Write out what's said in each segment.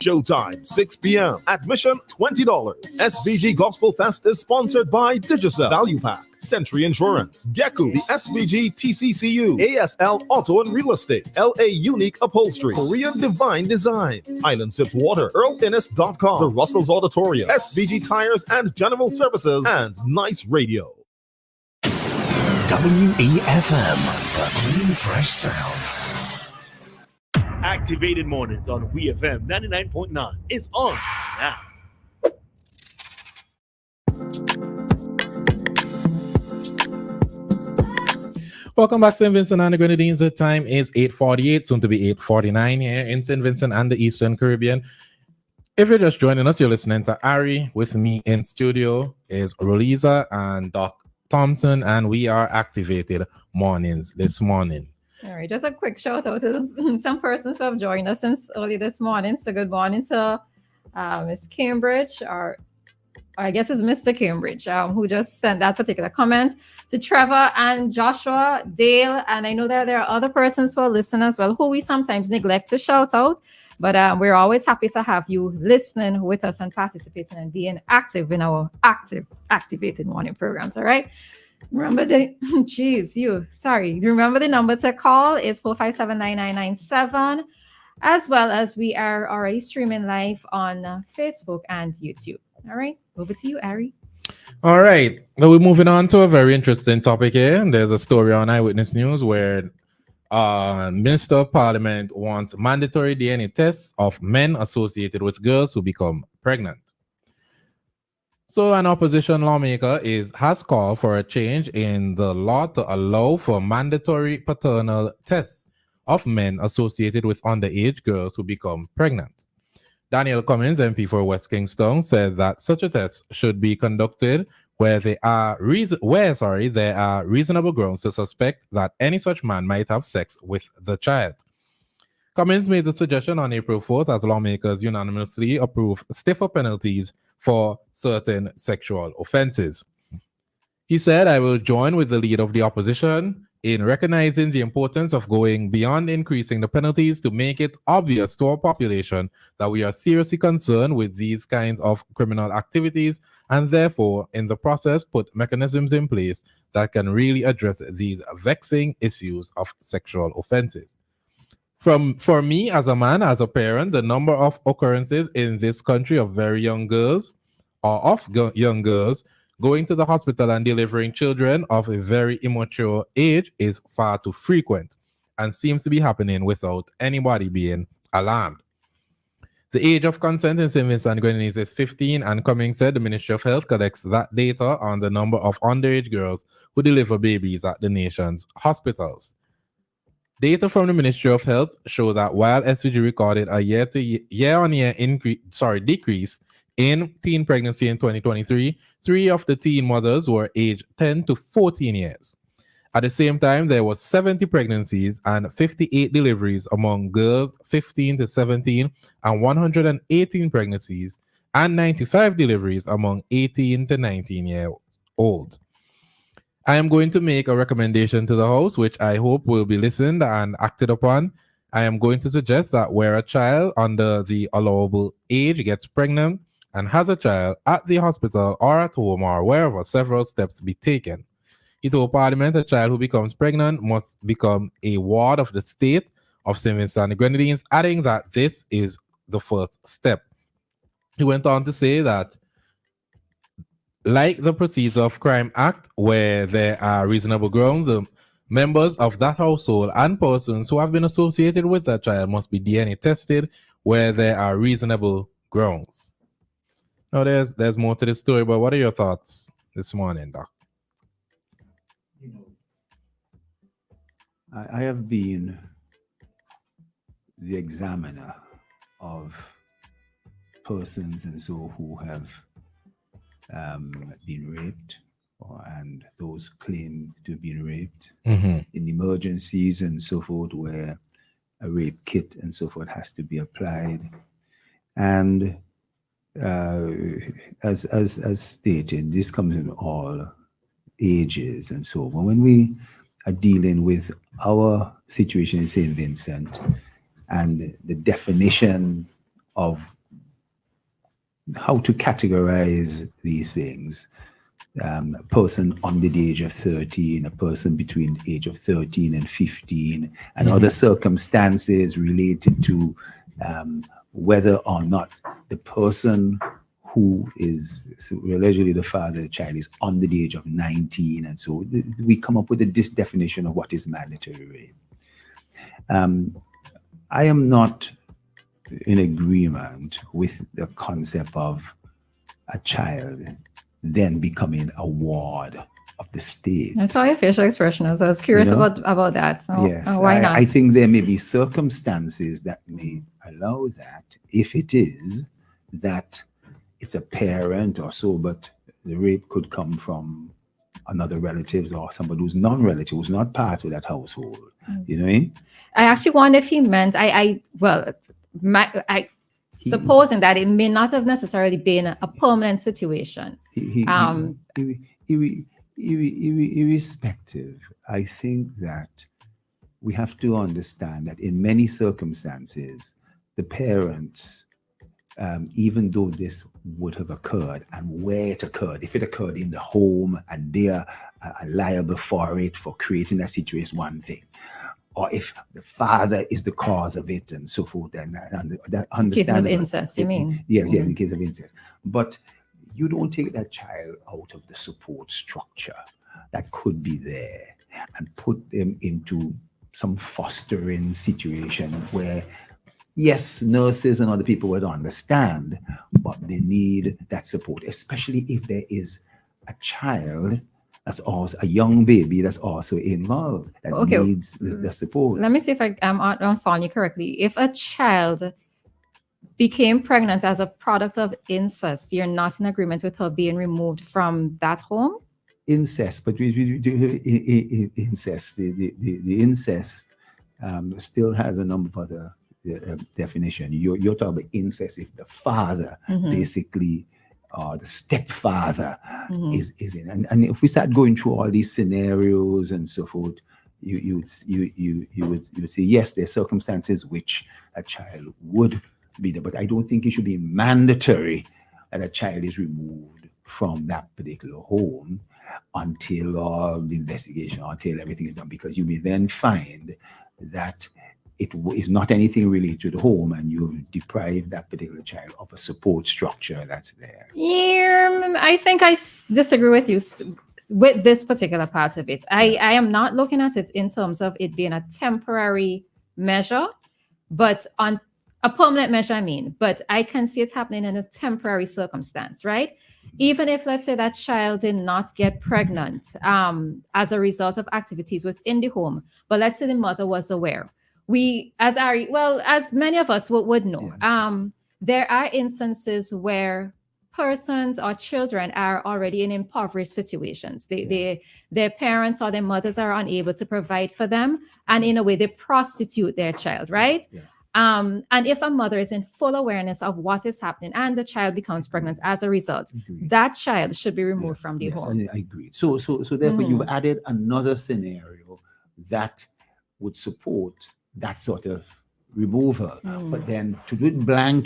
Showtime, 6 p.m. Admission $20. SVG Gospel Fest is sponsored by Digicel, Value Pack, Century Insurance, Geku, the SVG TCCU, ASL Auto and Real Estate, LA Unique Upholstery, Korean Divine Designs, Island Sips Water, EarlInnis.com, the Russell's Auditorium, SVG Tires and General Services, and Nice Radio. WEFM, the new fresh sound. Activated Mornings on WEFM 99.9 is on now. Welcome back, St. Vincent and the Grenadines. The time is 8:48, soon to be 8:49 here in St. Vincent and the Eastern Caribbean. If you're just joining us, you're listening to Ari. With me in studio is Roleza and Doc Thompson, and we are Activated Mornings this morning. All right, just a quick shout out to some persons who have joined us since early this morning. So good morning to Miss Cambridge, or I guess it's Mr. Cambridge, who just sent that particular comment. To Trevor and Joshua, Dale, and I know that there are other persons who are listening as well, who we sometimes neglect to shout out. But we're always happy to have you listening with us and participating and being active in our activated morning programs. All right. Remember the remember the number to call is 457-9997, as well as we are already streaming live on Facebook and YouTube. All right, over to you, Ari. All right, now we're moving on to a very interesting topic here. There's a story on Eyewitness News where Minister of Parliament wants mandatory DNA tests of men associated with girls who become pregnant. So an opposition lawmaker has called for a change in the law to allow for mandatory paternal tests of men associated with underage girls who become pregnant. Daniel Cummins, MP for West Kingston, said that such a test should be conducted where there are reasonable grounds to suspect that any such man might have sex with the child. Cummins made the suggestion on April 4th as lawmakers unanimously approved stiffer penalties for certain sexual offenses. He said, "I will join with the leader of the opposition in recognizing the importance of going beyond increasing the penalties to make it obvious to our population that we are seriously concerned with these kinds of criminal activities and therefore, in the process, put mechanisms in place that can really address these vexing issues of sexual offenses." For me, as a man, as a parent, the number of occurrences in this country of very young girls young girls going to the hospital and delivering children of a very immature age is far too frequent and seems to be happening without anybody being alarmed. The age of consent in St. Vincent and Grenadines is 15, and Cummings said the Ministry of Health collects that data on the number of underage girls who deliver babies at the nation's hospitals. Data from the Ministry of Health show that while SVG recorded a year-on-year decrease in teen pregnancy in 2023, 3 of the teen mothers were aged 10 to 14 years. At the same time, there were 70 pregnancies and 58 deliveries among girls 15 to 17 and 118 pregnancies and 95 deliveries among 18 to 19 years old. I am going to make a recommendation to the House, which I hope will be listened and acted upon. I am going to suggest that where a child under the allowable age gets pregnant and has a child at the hospital or at home or wherever, several steps be taken. He told Parliament a child who becomes pregnant must become a ward of the state of St. Vincent and the Grenadines, adding that this is the first step. He went on to say that like the Proceeds of Crime Act, where there are reasonable grounds, the members of that household and persons who have been associated with that child must be DNA tested where there are reasonable grounds. Now, there's more to this story, but what are your thoughts this morning, Doc? I have been the examiner of persons and so who have been raped and those claim to have been raped in emergencies and so forth, where a rape kit and so forth has to be applied. And as stated, this comes in all ages and so on. When we are dealing with our situation in St. Vincent and the definition of how to categorize these things. A person under the age of 13, a person between the age of 13 and 15, and other circumstances related to whether or not the person who is allegedly the father of the child is under the age of 19. And so we come up with this definition of what is mandatory rape. I am not in agreement with the concept of a child then becoming a ward of the state. I saw your facial expression. So I was curious about that. So yes, why not? I think there may be circumstances that may allow that if it is that it's a parent or so, but the rape could come from another relatives or somebody who's non-relative, who's not part of that household. You know what I mean? I actually wonder if he meant, supposing that it may not have necessarily been a permanent situation. Irrespective, I think that we have to understand that in many circumstances, the parents, even though this would have occurred and where it occurred, if it occurred in the home and they are liable for it, for creating that situation, one thing. Or if the father is the cause of it and so forth, and that understandable. Cases of incest, you mean? Yes, in case of incest. But you don't take that child out of the support structure that could be there and put them into some fostering situation where, yes, nurses and other people would understand, but they need that support, especially if there is a child that's also a young baby that's also involved that needs the support. Let me see if I'm following you correctly. If a child became pregnant as a product of incest, you're not in agreement with her being removed from that home? Incest, but we do incest. The incest still has a number of other definition. You're talking about incest if the father basically the stepfather is in, and if we start going through all these scenarios and so forth, you would say yes, there are circumstances which a child would be there, but I don't think it should be mandatory that a child is removed from that particular home until the investigation, until everything is done, because you may then find that it is not anything related to the home and you deprive that particular child of a support structure that's there. Yeah, I think I disagree with you with this particular part of it. I am not looking at it in terms of it being a temporary measure, but on a permanent measure, I mean, but I can see it happening in a temporary circumstance, right? Even if, let's say, that child did not get pregnant as a result of activities within the home, but let's say the mother was aware. As many of us would know, there are instances where persons or children are already in impoverished situations. Their parents or their mothers are unable to provide for them, and in a way they prostitute their child, right? And if a mother is in full awareness of what is happening and the child becomes pregnant as a result, that child should be removed from the home. I agree. So therefore you've added another scenario that would support that sort of removal, but then to do it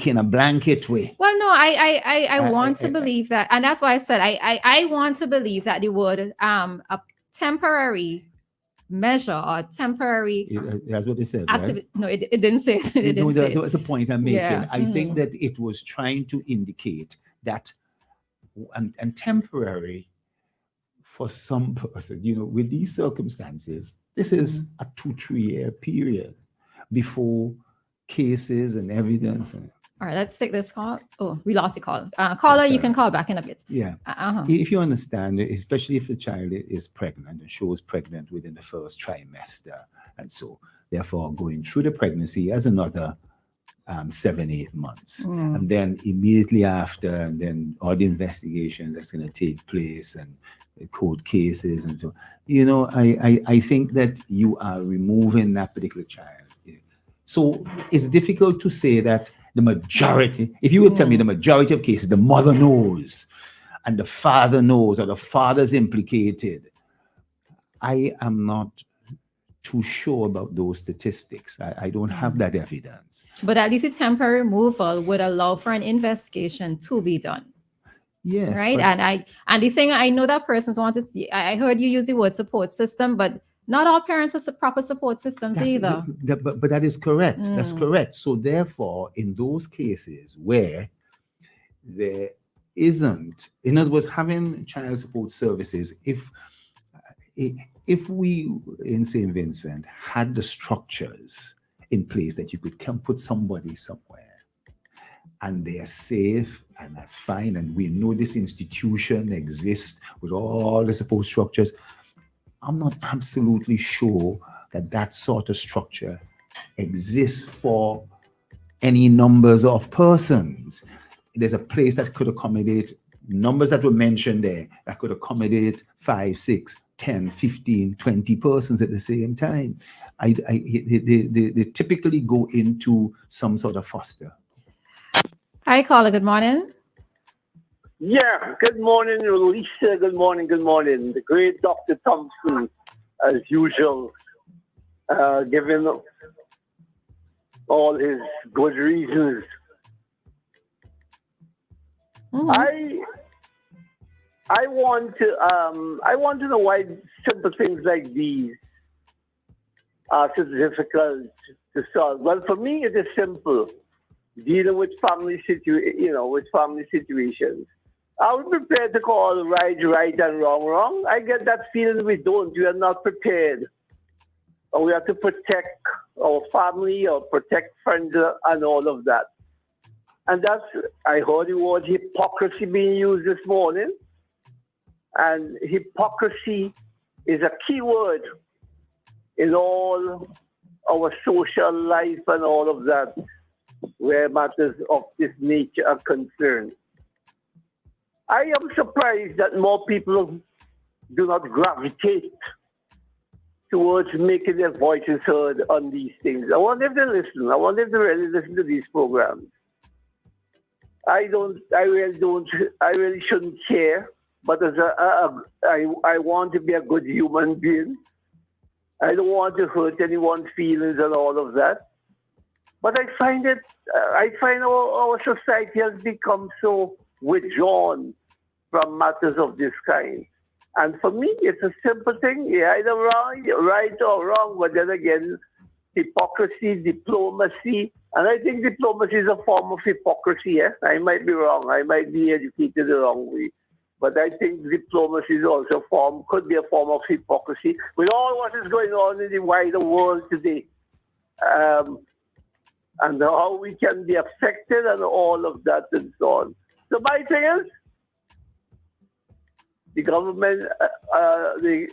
in a blanket way. Well, no, I want to believe that, and that's why I said I want to believe that the word a temporary measure or temporary. That's what they said. Right? No, it didn't say. It didn't say. That's a point I'm making. Yeah. I think that it was trying to indicate that, and temporary for some person, with these circumstances, this is a 2-3 year period before cases and evidence. All right, let's take this call. Oh, we lost the call. Caller, you can call back in a bit. Yeah. If you understand, especially if the child is pregnant and shows pregnant within the first trimester, and so therefore going through the pregnancy as another 7-8 months, and then immediately after, and then all the investigation that's going to take place and court cases and so, I think that you are removing that particular child. So it's difficult to say that the majority, if you would tell me the majority of cases, the mother knows and the father knows, or the father's implicated, I am not too sure about those statistics. I don't have that evidence. But at least a temporary removal would allow for an investigation to be done. Yes. Right. And the thing, I know that persons wanted to, I heard you use the word support system, but not all parents have proper support systems either. But that is correct. That's Mm. correct. So therefore, in those cases where there isn't, in other words, having child support services, if we in St. Vincent had the structures in place that you could come put somebody somewhere and they are safe and that's fine, and we know this institution exists with all the support structures, I'm not absolutely sure that that sort of structure exists for any numbers of persons. There's a place that could accommodate numbers that were mentioned there that could accommodate 5, 6, 10, 15, 20 persons at the same time. They typically go into some sort of foster. Hi, caller. Good morning. Yeah, good morning, Lisa. Good morning. The great Dr. Thompson, as usual, giving all his good reasons. Mm-hmm. I want to know why simple things like these are so difficult to solve. Well, for me, it is simple. Dealing with family situations. Are we prepared to call right and wrong? I get that feeling we don't. We are not prepared. Or we have to protect our family or protect friends and all of that. And I heard the word hypocrisy being used this morning. And hypocrisy is a key word in all our social life and all of that, where matters of this nature are concerned. I am surprised that more people do not gravitate towards making their voices heard on these things. I wonder if they listen. I wonder if they really listen to these programs. I really shouldn't care, but as I want to be a good human being. I don't want to hurt anyone's feelings and all of that. But I find our society has become so withdrawn from matters of this kind. And for me, it's a simple thing. Yeah, either right or wrong, but then again, hypocrisy, diplomacy, and I think diplomacy is a form of hypocrisy. Yes, I might be wrong. I might be educated the wrong way. But I think diplomacy is also could be a form of hypocrisy with all what is going on in the wider world today. And how we can be affected and all of that and so on. So my thing is, the government, the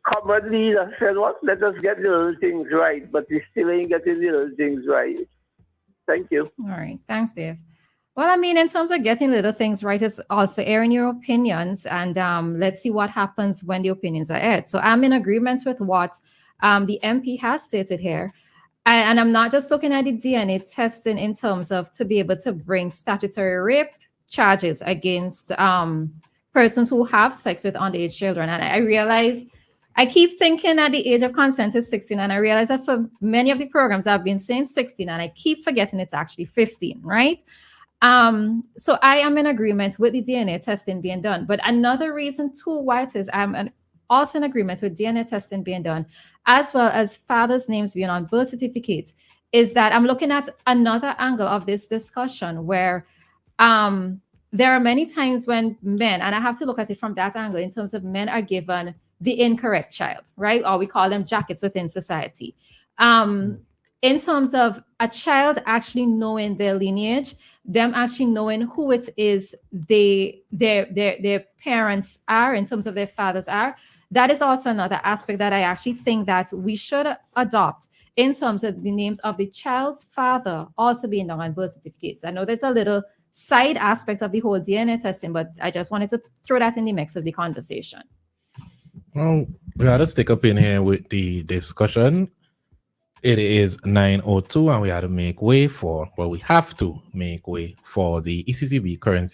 common leader said, let us get the little things right, but we still ain't getting the little things right. Thank you. All right. Thanks, Dave. Well, I mean, in terms of getting little things right, it's also airing your opinions, and let's see what happens when the opinions are aired. So I'm in agreement with what the MP has stated here. And I'm not just looking at the DNA testing in terms of to be able to bring statutory rape charges against persons who have sex with underage children. And I realize, I keep thinking that the age of consent is 16, and I realize that for many of the programs I've been saying 16, and I keep forgetting it's actually 15, right? So I am in agreement with the DNA testing being done. But another reason too why it is I'm also in agreement with DNA testing being done, as well as fathers' names being on birth certificates, is that I'm looking at another angle of this discussion where there are many times when men, and I have to look at it from that angle in terms of men are given the incorrect child, right? Or we call them jackets within society. In terms of a child actually knowing their lineage, them actually knowing who it is their parents are, in terms of their fathers are, that is also another aspect that I actually think that we should adopt in terms of the names of the child's father also being done on birth certificates. I know that's a little side aspect of the whole DNA testing, but I just wanted to throw that in the mix of the conversation. Well, we had to stick up in here with the discussion. It is 9:02 and we have to make way for the ECCB currency